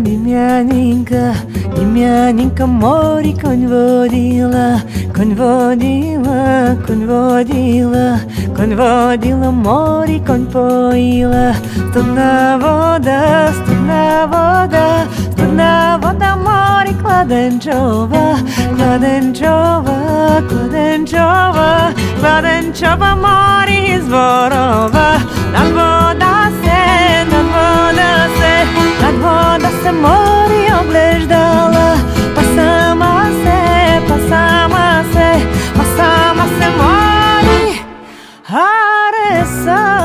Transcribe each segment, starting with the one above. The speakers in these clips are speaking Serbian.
Niemianinka, niemianinka mori konь водила, конь водила, конь водила, конь водила, море конь поила. Студна вода, студна вода, студна вода, море кладенчова, кладенчова, кладенчова, кладенчова, море зворова. Над вода се, над вода се, над вода се море облеждала. Па сама се, па сама се, па сама се море харесала.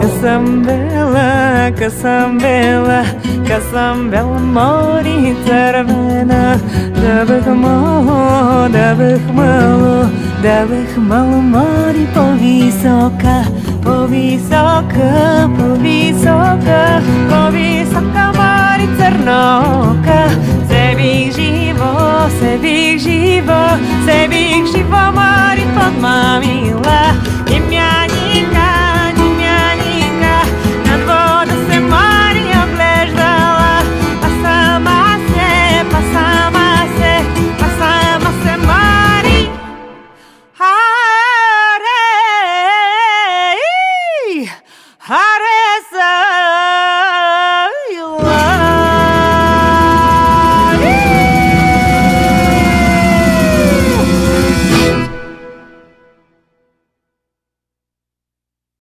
Casambela, Casambela, Casambela, море червена, да бих мало, да бих мало, да бих мало, море повисока, повисока, повисока, повисока, море чернока. Се бих живо, се бих живо, се бих живо, море подмамила.